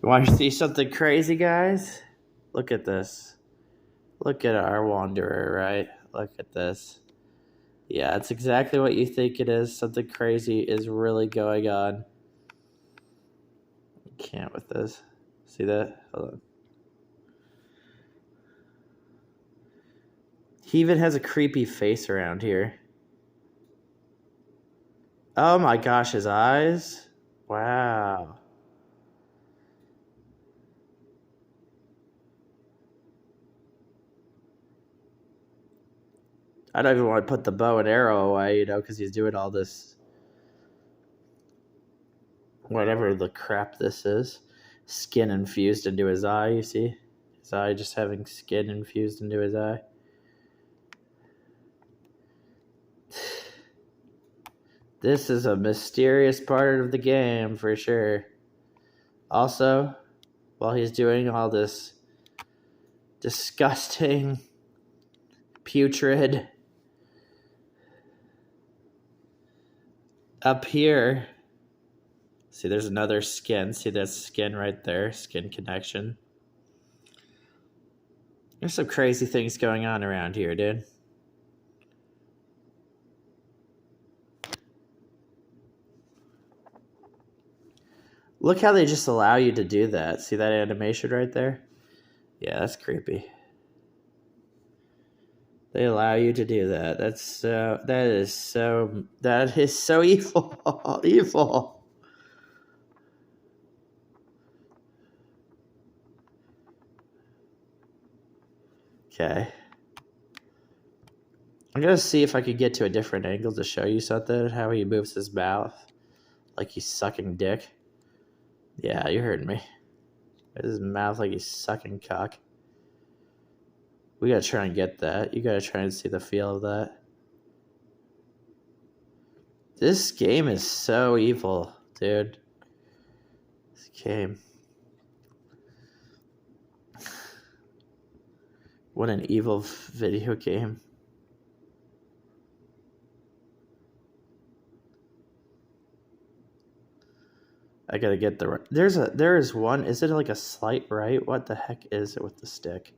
You want to see something crazy, guys? Look at this. Look at our wanderer, right? Look at this. Yeah, it's exactly what you think it is. Something crazy is really going on. You can't with this. See that? Hold on. He even has a creepy face around here. Oh my gosh, his eyes. Wow. I don't even want to put the bow and arrow away, because he's doing all this. Whatever the crap this is. Skin infused into his eye, you see? His eye just having skin infused into his eye. This is a mysterious part of the game for sure. Also, while he's doing all this disgusting, putrid, up here, see there's another skin. See that skin right there? Skin connection. There's some crazy things going on around here, dude. Look how they just allow you to do that. See that animation right there? Yeah, that's creepy. They allow you to do that. That is so evil. Evil. Okay. I'm gonna see if I could get to a different angle to show you something. How he moves his mouth. Like he's sucking dick. Yeah, you heard me. His mouth like he's sucking cock. We gotta try and get that. You gotta try and see the feel of that. This game is so evil, dude. This game. What an evil video game. I gotta get the right. There is one. Is it like a slight right? What the heck is it with the stick?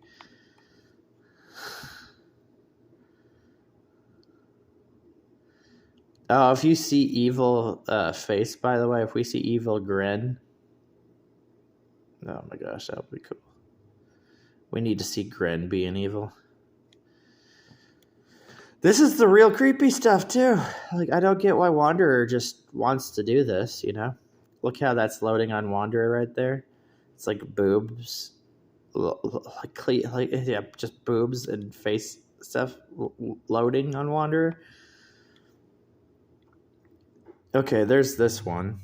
Oh, if you see evil face, by the way, if we see evil grin. Oh my gosh, that would be cool. We need to see grin being evil. This is the real creepy stuff too. Like I don't get why Wanderer just wants to do this, Look how that's loading on Wanderer right there. It's like boobs, like yeah, just boobs and face stuff loading on Wanderer. Okay, there's this one.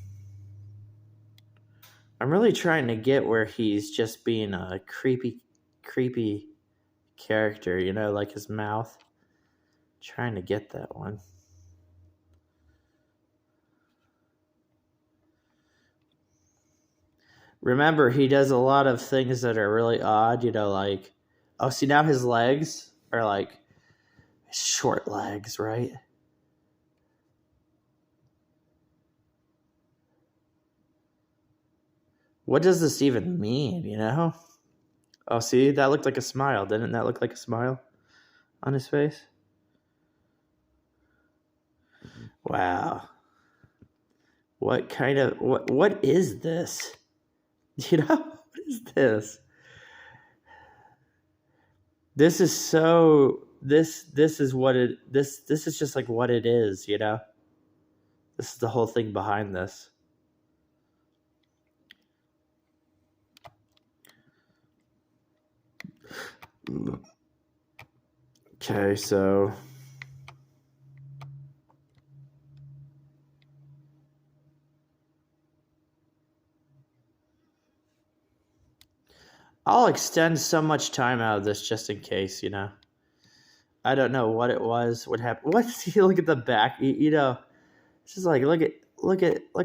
I'm really trying to get where he's just being a creepy character, like his mouth. Trying to get that one. Remember, he does a lot of things that are really odd, like, oh, see, now his legs are like short legs, right? What does this even mean, Oh, see, that looked like a smile. Didn't that look like a smile on his face? Wow. What is this? What is this? This is so this is what it this is just like what it is, This is the whole thing behind this. Okay, so I'll extend so much time out of this just in case, I don't know what it was, what happened. Look at the back, it's just like look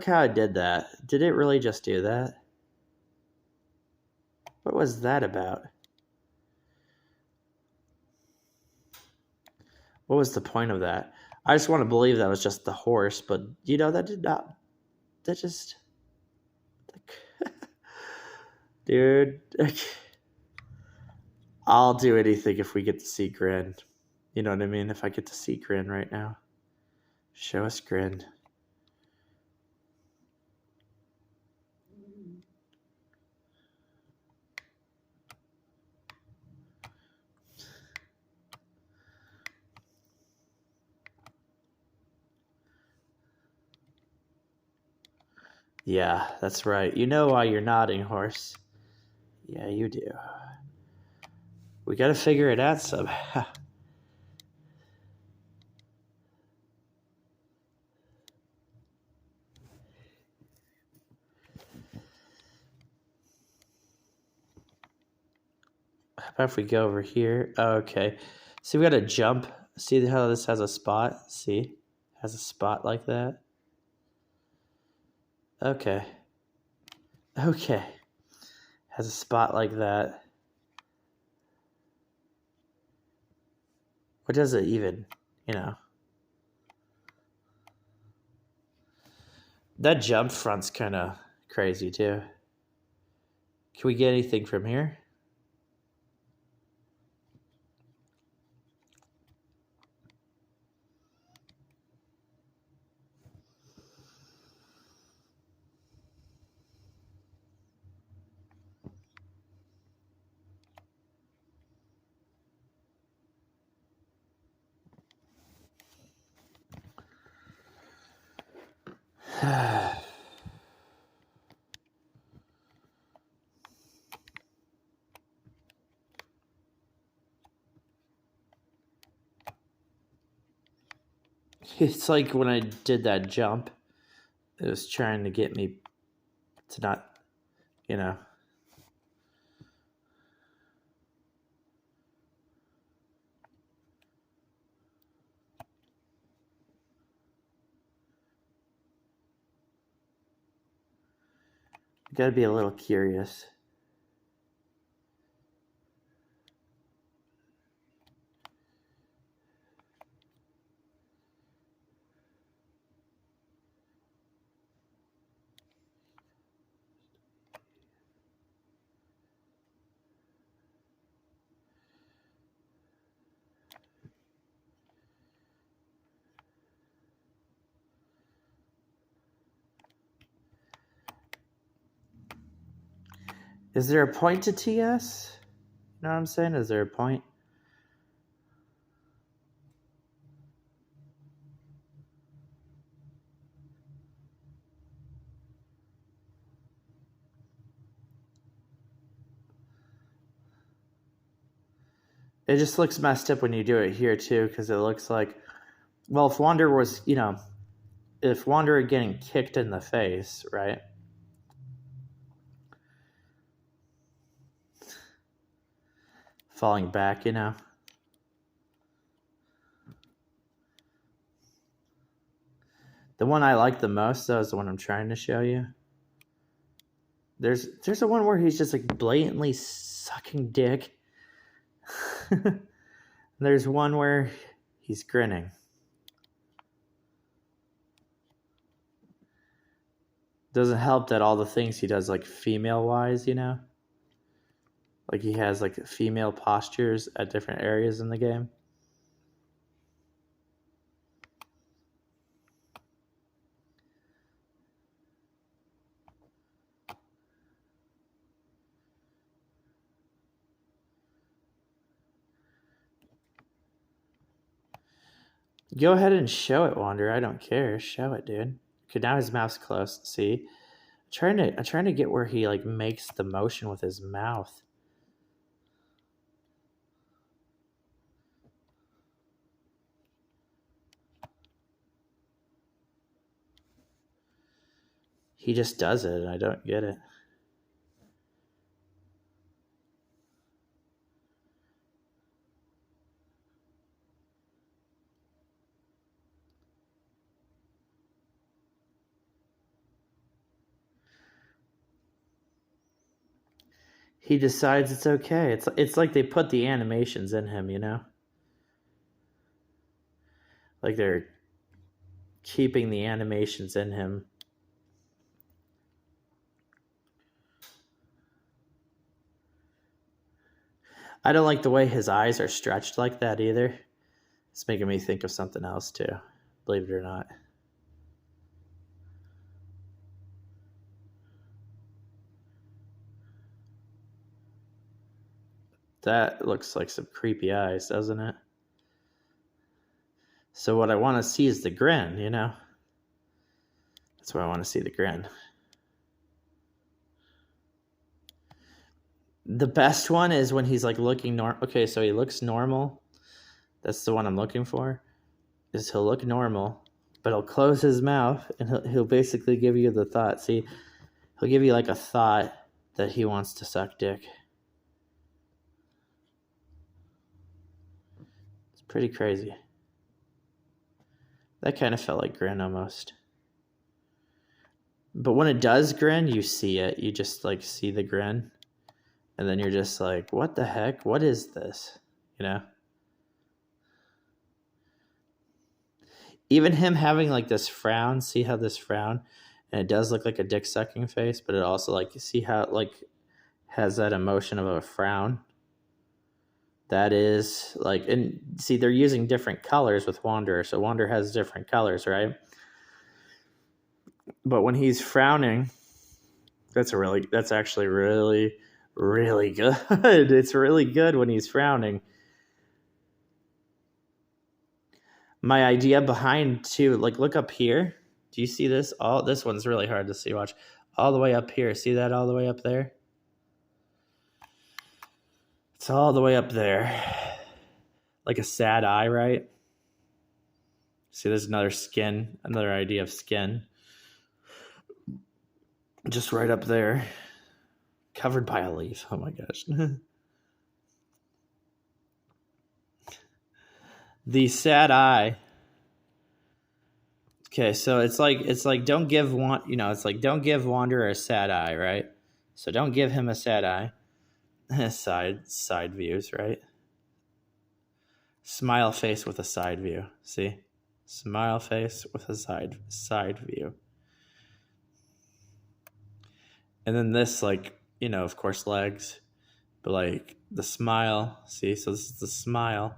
how it did that. Did it really just do that? What was that about? What was the point of that? I just want to believe that was just the horse, but that did not. That just. Dude, I'll do anything if we get to see Grin. You know what I mean? If I get to see Grin right now. Show us Grin. Yeah, that's right. You know why you're nodding, horse. Yeah, you do. We gotta figure it out somehow. How about if we go over here? Oh, okay. See, we gotta jump. See how this has a spot? See? Has a spot like that. Okay. Okay. Has a spot like that. What does it even, you know? That jump front's kind of crazy too. Can we get anything from here? It's like when I did that jump, it was trying to get me to not, you know. You gotta be a little curious. Is there a point to TS? You know what I'm saying? Is there a point? It just looks messed up when you do it here too, because it looks like, well, if Wander was, you know, if Wander getting kicked in the face, right? Falling back, you know. The one I like the most, though, is the one I'm trying to show you. There's a one where he's just like blatantly sucking dick. There's one where he's grinning. Doesn't help that all the things he does, like female wise, you know, like he has like female postures at different areas in the game. Go ahead and show it, Wander. I don't care. Show it, dude. Okay, now his mouth's closed. See, I'm trying to get where he like makes the motion with his mouth. He just does it, and I don't get it. He decides it's okay. It's like they put the animations in him, you know? Like they're keeping the animations in him. I don't like the way his eyes are stretched like that either. It's making me think of something else too, believe it or not. That looks like some creepy eyes, doesn't it? So what I want to see is the grin, you know? That's why I want to see the grin. The best one is when he's like looking normal. Okay, so he looks normal. That's the one I'm looking for. Is he'll look normal, but he'll close his mouth and he'll basically give you the thought. See, he'll give you like a thought that he wants to suck dick. It's pretty crazy. That kind of felt like grin almost. But when it does grin, you see it. You just like see the grin. And then you're just like, what the heck? What is this? You know? Even him having like this frown, see how this frown, and it does look like a dick sucking face, but it also like, you see how it like has that emotion of a frown. That is like, and see, they're using different colors with Wanderer. So Wanderer has different colors, right? But when he's frowning, that's actually really, really good. It's really good when he's frowning. My idea behind too, like look up here. Do you see this? This one's really hard to see. Watch. All the way up here. See that all the way up there? It's all the way up there. Like a sad eye, right? See, there's another idea of skin. Just right up there. Covered by a leaf. Oh my gosh. The sad eye. Okay, so it's like don't give don't give Wanderer a sad eye, right? So don't give him a sad eye. Side views, right? Smile face with a side view. See? Smile face with a side view. And then this, like, of course, legs. But like the smile. See? So this is the smile.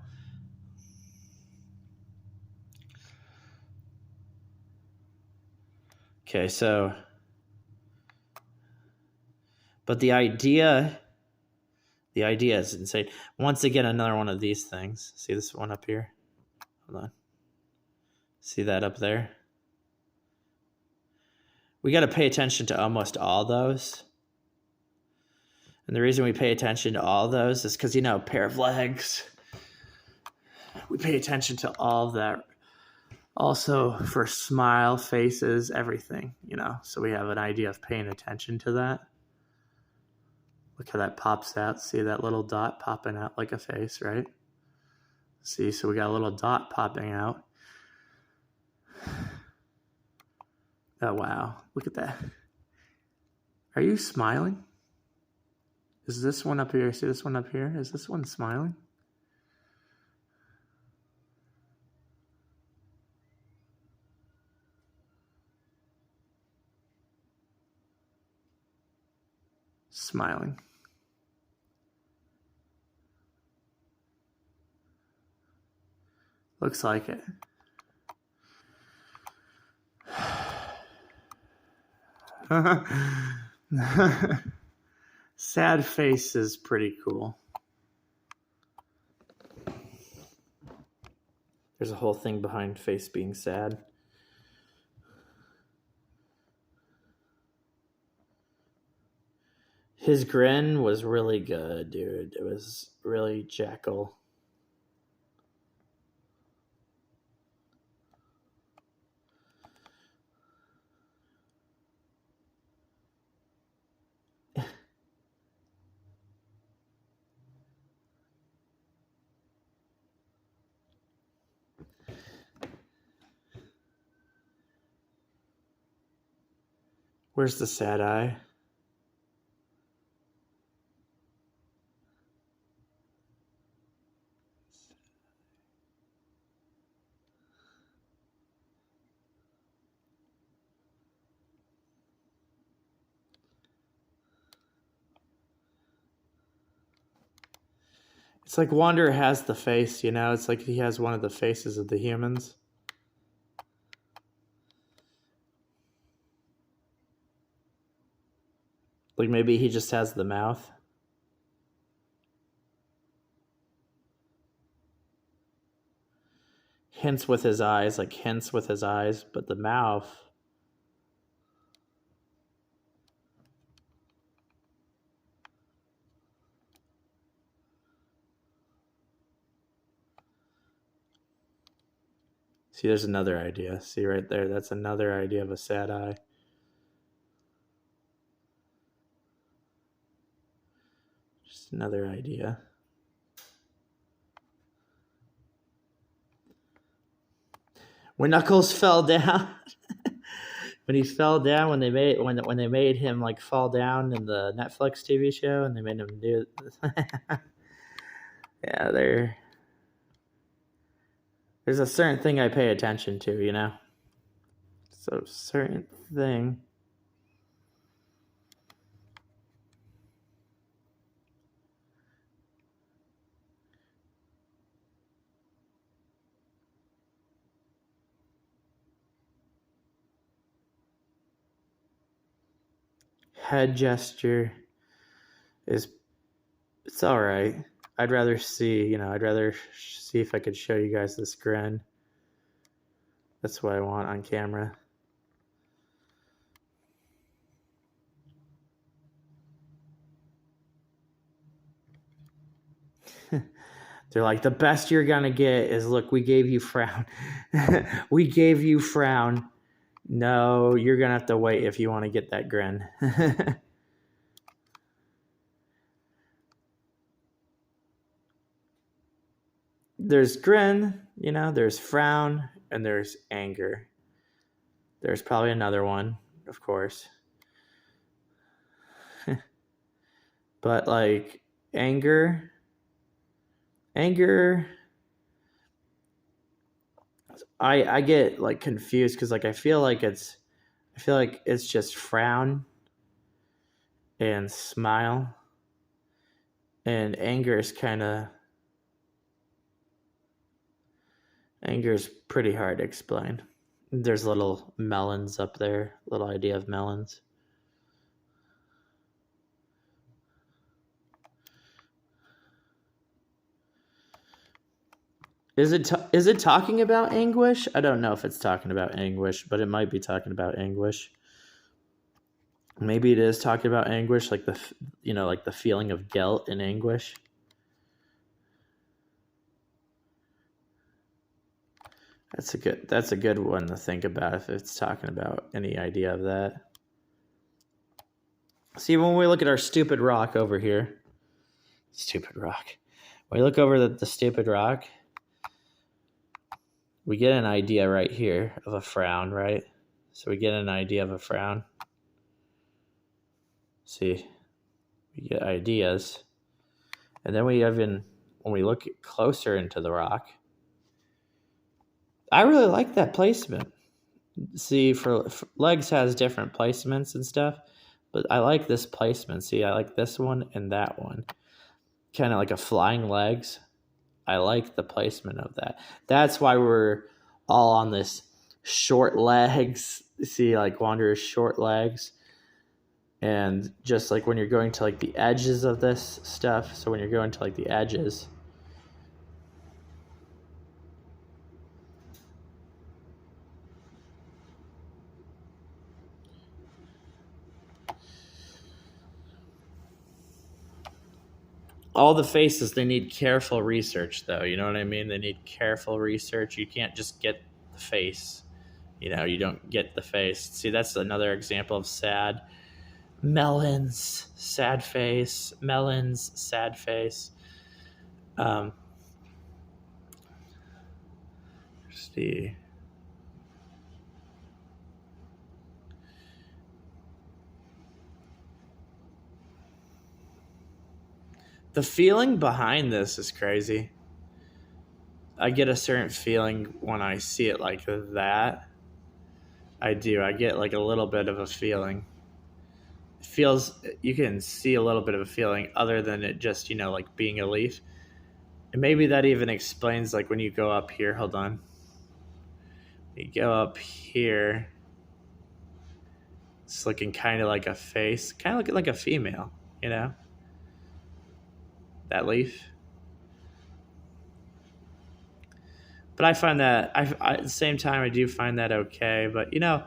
Okay, so but the idea is insane. Once again, another one of these things. See this one up here? Hold on. See that up there? We got to pay attention to almost all those. And the reason we pay attention to all those is because, pair of legs. We pay attention to all of that. Also for smile, faces, everything, So we have an idea of paying attention to that. Look how that pops out. See that little dot popping out like a face, right? See, so we got a little dot popping out. Oh, wow. Look at that. Are you smiling? Is this one up here? See this one up here? Is this one smiling? Smiling. Looks like it. Sad face is pretty cool. There's a whole thing behind face being sad. His grin was really good, dude. It was really Jackal. Where's the sad eye? It's like Wanderer has the face, you know? It's like he has one of the faces of the humans. Like maybe he just has the mouth. Hints with his eyes, but the mouth. See, there's another idea. See right there? That's another idea of a sad eye. Just another idea. When Knuckles fell down, when he fell down, when they made him like fall down in the Netflix TV show, and they made him do it. Yeah, there's a certain thing I pay attention to, you know. So certain thing. Head gesture is, it's all right. I'd rather see if I could show you guys this grin. That's what I want on camera. They're like, the best you're gonna get is, look, we gave you frown. We gave you frown. No, you're gonna have to wait if you want to get that grin. There's grin, you know, there's frown, and there's anger. There's probably another one, of course. But like anger, I get like confused because like I feel like it's just frown and smile, and anger is pretty hard to explain. There's little melons up there, little idea of melons. Is it talking about anguish? I don't know if it's talking about anguish, but it might be talking about anguish. Maybe it is talking about anguish, like the feeling of guilt and anguish. That's a good one to think about if it's talking about any idea of that. See, when we look at our stupid rock over here, when we look over the stupid rock, we get an idea right here of a frown, right? So we get an idea of a frown. See, we get ideas. And then when we look closer into the rock, I really like that placement. See, for legs has different placements and stuff, but I like this placement. See, I like this one and that one. Kind of like a flying legs. I like the placement of that. That's why we're all on this short legs. See, like Wanderer's short legs. And just like when you're going to like the edges of this stuff. So when you're going to like the edges. All the faces, they need careful research, though. You know what I mean? They need careful research. You can't just get the face. You know, you don't get the face. See, that's another example of sad. Melons, sad face. Melons, sad face. See. The feeling behind this is crazy. I get a certain feeling when I see it like that. I do. I get like a little bit of a feeling. It feels, you can see a little bit of a feeling other than it just, like being a leaf. And maybe that even explains, like, when you go up here, hold on. You go up here, it's looking kind of like a face, kind of looking like a female, you know? That leaf. But I find that, at the same time, I do find that okay. But, you know,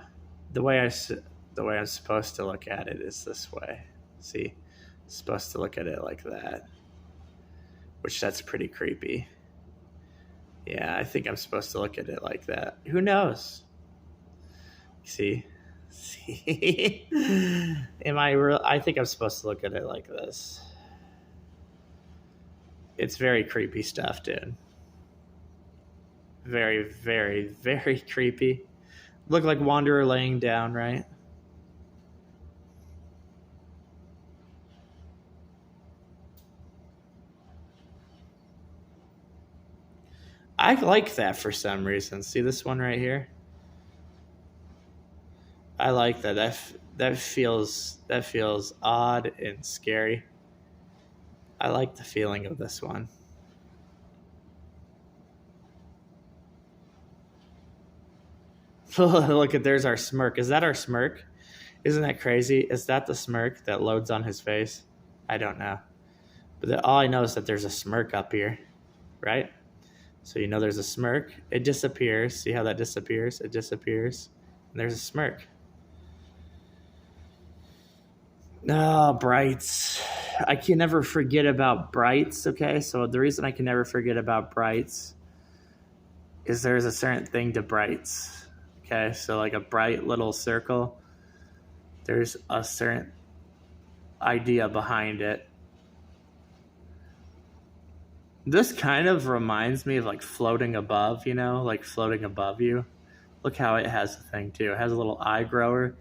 the way I'm supposed to look at it is this way. See? I'm supposed to look at it like that. Which, that's pretty creepy. Yeah, I think I'm supposed to look at it like that. Who knows? See? See? Am I real? I think I'm supposed to look at it like this. It's very creepy stuff, dude. Very, very, very creepy. Look like Wanderer laying down, right? I like that for some reason. See this one right here? I like that. That feels odd and scary. I like the feeling of this one. Look at, there's our smirk. Is that our smirk? Isn't that crazy? Is that the smirk that loads on his face? I don't know. But all I know is that there's a smirk up here, right? So you know there's a smirk. It disappears. See how that disappears? It disappears. And there's a smirk. Oh, brights. I can never forget about brights, okay? So the reason I can never forget about brights is there's a certain thing to brights, okay? So like a bright little circle, there's a certain idea behind it. This kind of reminds me of like floating above, you know, like floating above you. Look how it has a thing too. It has a little eye grower.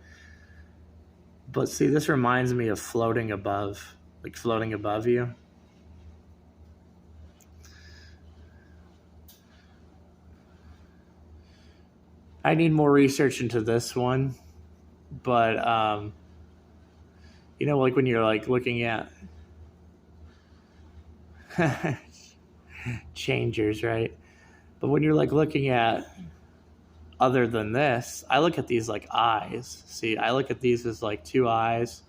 But see, this reminds me of floating above, like floating above you. I need more research into this one, but you know, like when you're like looking at changers, right? But when you're like looking at other than this, I look at these like eyes. See, I look at these as like two eyes,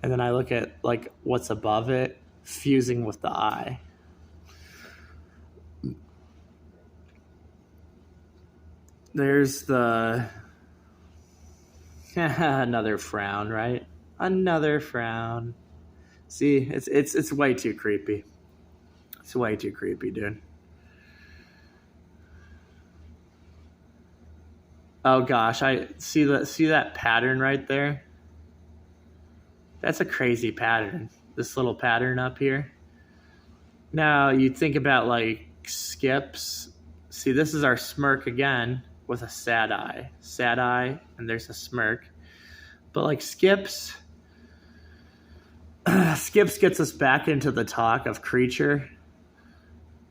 and then I look at like what's above it fusing with the eye. There's the another frown, right? Another frown. See, it's way too creepy. It's way too creepy, dude. Oh gosh, I see that pattern right there. That's a crazy pattern. This little pattern up here. Now you think about like skips. See, this is our smirk again with a sad eye, and there's a smirk. But like skips gets us back into the talk of Creature,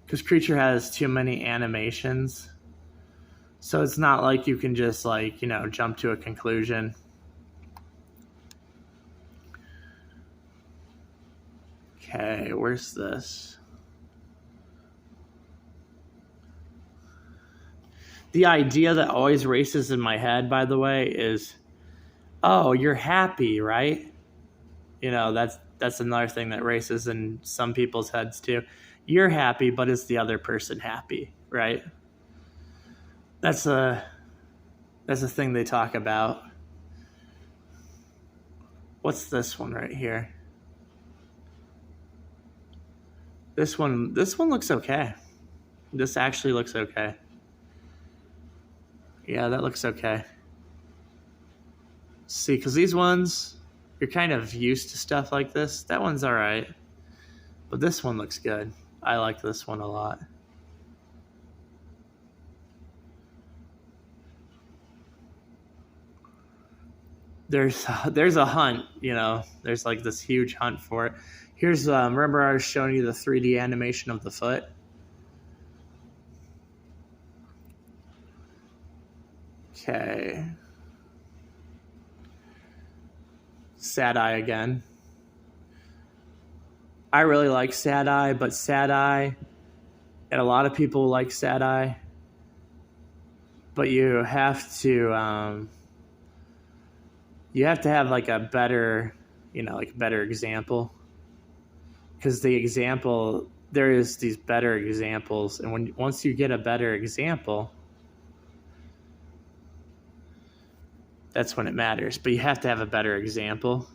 because Creature has too many animations. So it's not like you can just like, you know, jump to a conclusion. Okay, where's this? The idea that always races in my head, by the way, is, oh, you're happy, right? You know, that's another thing that races in some people's heads too. You're happy, but is the other person happy, right? That's a thing they talk about. What's this one right here? This one looks okay. This actually looks okay. Yeah, that looks okay. See, because these ones, you're kind of used to stuff like this. That one's all right. But this one looks good. I like this one a lot. There's a hunt, you know. There's like this huge hunt for it. Here's, remember I was showing you the 3D animation of the foot? Okay. Sad Eye again. I really like Sad Eye, but Sad Eye And a lot of people like sad eye, but you have to have like a better, like better example, because there is these better examples, and once you get a better example, that's when it matters. But you have to have a better example.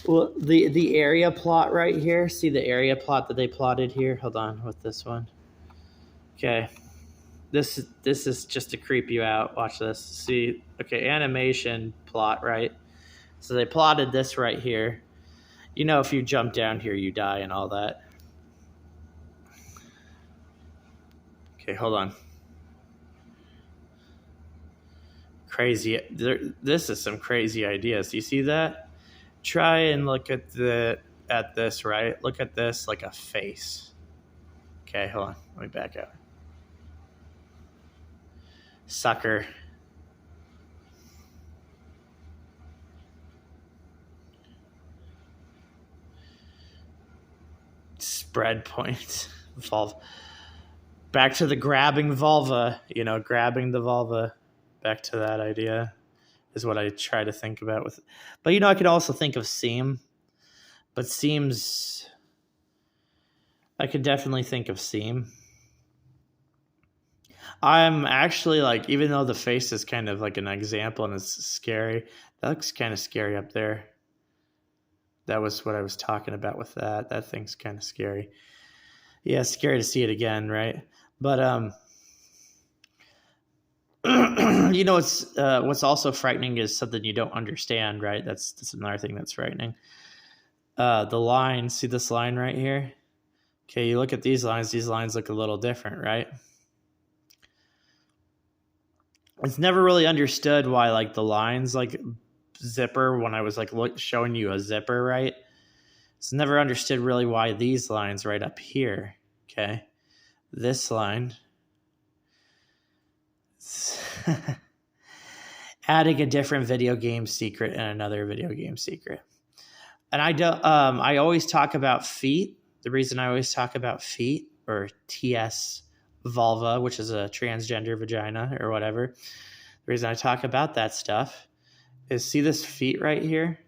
Well, the area plot right here. See the area plot that they plotted here? Hold on with this one. Okay. This is just to creep you out. Watch this. See, okay, animation plot, right? So they plotted this right here. If you jump down here, you die and all that. Okay, hold on. Crazy. This is some crazy ideas. You see that? Try and look at this, right? Look at this like a face. Okay, hold on. Let me back up. Sucker. Spread point. Back to the grabbing vulva. Grabbing the vulva. Back to that idea is what I try to think about with. But I could also think of seam. But seams, I could definitely think of seam. I'm actually like, even though the face is kind of like an example and it's scary, that looks kind of scary up there. That was what I was talking about with that. That thing's kind of scary. Yeah, it's scary to see it again, right? But what's also frightening is something you don't understand, right? That's another thing that's frightening. The line, see this line right here? Okay, you look at these lines look a little different, right? It's never really understood why like the lines like zipper, when I was like showing you a zipper, right? It's never understood really why these lines right up here, okay? This line, adding a different video game secret and another video game secret. And I always talk about feet. The reason I always talk about feet, or TS vulva, which is a transgender vagina or whatever. The reason I talk about that stuff is, see this feet right here?